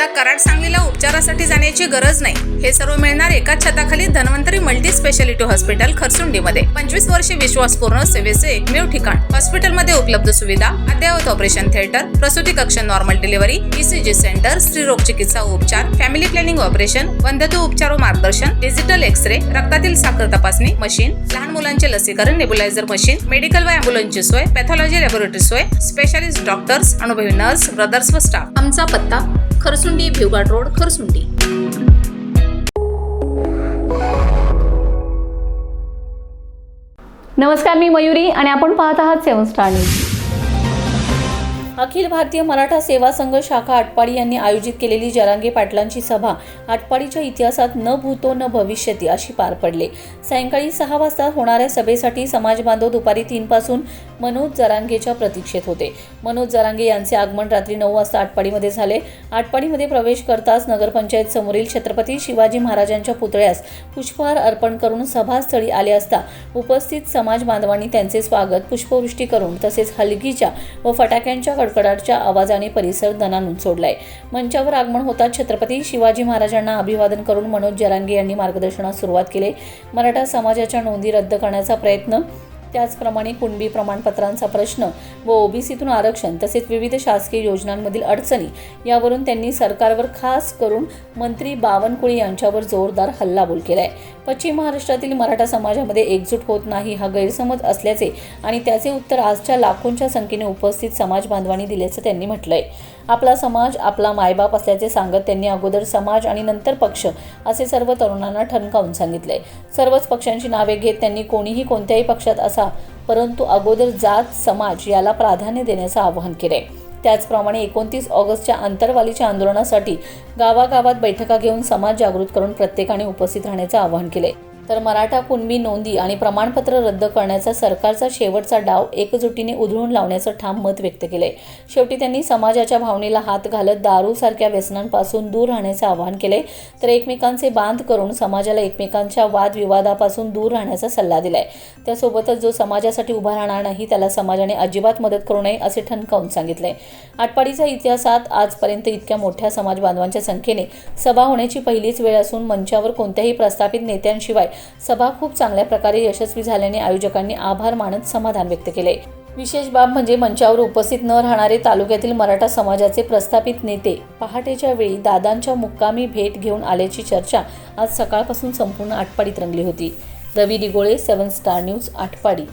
आता कराड सांगलीला उपचारासाठी जाण्याची गरज नाही. हे सर्व मिळणार एकाच छताखाली धन्वंतरी मल्टी स्पेशालिटी हॉस्पिटल खरसुंडीमध्ये. 25 वर्षे विश्वासपूर्ण सेवेचे एकमेव ठिकाण. हॉस्पिटलमध्ये उपलब्ध सुविधा, अद्ययावत ऑपरेशन थिएटर, प्रसूती कक्ष, नॉर्मल डिलिव्हरी, ECG सेंटर, स्त्रीरोग चिकित्सा व उपचार, फॅमिली प्लॅनिंग ऑपरेशन, वंध्यत्व उपचार व मार्गदर्शन, डिजिटल एक्स-रे, रक्तातील साखर तपासणी मशीन, लहान मुलांचे लसीकरण, नेब्युलायझर मशीन, मेडिकल व ॲम्ब्युलन्सची सोय, पॅथॉलॉजी लॅबोरेटरी सोय, स्पेशालिस्ट डॉक्टर्स, अनुभवी नर्स, ब्रदर्स व स्टाफ. आमचा पत्ता खरसुंडी, भिवघाट रोड, खरसुंडी. नमस्कार, मी मयुरी आणि आपण पाहत आहात 7 स्टार न्यूज. अखिल भारतीय मराठा सेवा संघ शाखा आटपाडी यांनी आयोजित केलेली जरांगे पाटलांची सभा आटपाडीच्या इतिहासात न भूतो न भविष्यती अशी पार पडली. सायंकाळी 6 वाजता होणाऱ्या सभेसाठी समाज बांधव दुपारी 3 पासून मनोज जरांगेच्या प्रतीक्षेत होते. मनोज जरांगे यांचे आगमन रात्री 9 वाजता आटपाडीमध्ये झाले. आटपाडीमध्ये प्रवेश करताच नगरपंचायत समोरील छत्रपती शिवाजी महाराजांच्या पुतळ्यास पुष्पहार अर्पण करून सभास्थळी आले असता उपस्थित समाज बांधवांनी त्यांचे स्वागत पुष्पवृष्टी करून तसेच हलगीच्या व फटाक्यांच्या कडकडाटच्या आवाजाने परिसर दणाणून सोडलाय. मंचावर आगमन होताच छत्रपती शिवाजी महाराजांना अभिवादन करून मनोज जरांगे यांनी मार्गदर्शनास सुरुवात केली. मराठा समाजाच्या नोंदी रद्द करण्याचा प्रयत्न, त्याचप्रमाणे कुणबी प्रमाणपत्रांचा प्रश्न व ओबीसीतून आरक्षण तसेच विविध शासकीय योजनांमधील अडचणी यावरून त्यांनी सरकारवर खास करून मंत्री बावनकुळे यांच्यावर जोरदार हल्लाबोल केलाय. पश्चिम महाराष्ट्रातील मराठा समाजामध्ये एकजूट होत नाही हा गैरसमज असल्याचे आणि त्याचे उत्तर आजच्या लाखोंच्या संख्येने उपस्थित समाज बांधवांनी दिल्याचं त्यांनी म्हटलंय. आपला समाज आपला मायबाप असल्याचे सांगत त्यांनी अगोदर समाज आणि नंतर पक्ष असे सर्व तरुणांना ठणकावून सांगितले. सर्वच पक्षांची नावे घेत त्यांनी कोणीही कोणत्याही पक्षात असा परंतु अगोदर जात समाज याला प्राधान्य देण्याचं आवाहन केले. त्याचप्रमाणे 29 ऑगस्टच्या आंतरवालीच्या आंदोलनासाठी गावागावात बैठका घेऊन समाज जागृत करून प्रत्येकाने उपस्थित राहण्याचं आवाहन केले. तर मराठा कुणबी नोंदी आणि प्रमाणपत्र रद्द करण्याचा सरकारचा शेवटचा डाव एकजुटीने उधळून लावण्याचं ठाम मत व्यक्त केले. शेवटी त्यांनी समाजाच्या भावनेला हात घालत दारूसारख्या व्यसनांपासून दूर राहण्याचे आवाहन केले. तर एकमेकांचे बांध करून समाजाला एकमेकांच्या वादविवादापासून दूर राहण्याचा सल्ला दिलाय. त्यासोबतच जो समाजासाठी उभा राहणार नाही त्याला समाजाने अजिबात मदत करू नये असे ठणकावून सांगितले. आटपाडीच्या इतिहासात आजपर्यंत इतक्या मोठ्या समाज बांधवांच्या संख्येने सभा होण्याची पहिलीच वेळ असून मंचावर कोणत्याही प्रस्थापित नेत्यांशिवाय सभा खूप चांगल्या प्रकारे यशस्वी झाल्याने आयोजकांनी आभार मानत समाधान व्यक्त केले. विशेष बाब म्हणजे मंचावर उपस्थित न राहणारे तालुक्यातील मराठा समाजाचे प्रस्थापित नेते पहाटेच्या वेळी दादांच्या मुक्कामी भेट घेऊन आल्याची चर्चा आज सकाळपासून संपूर्ण आटपाडीत रंगली होती. रवी दिगोळे, 7 स्टार न्यूज, आटपाडी.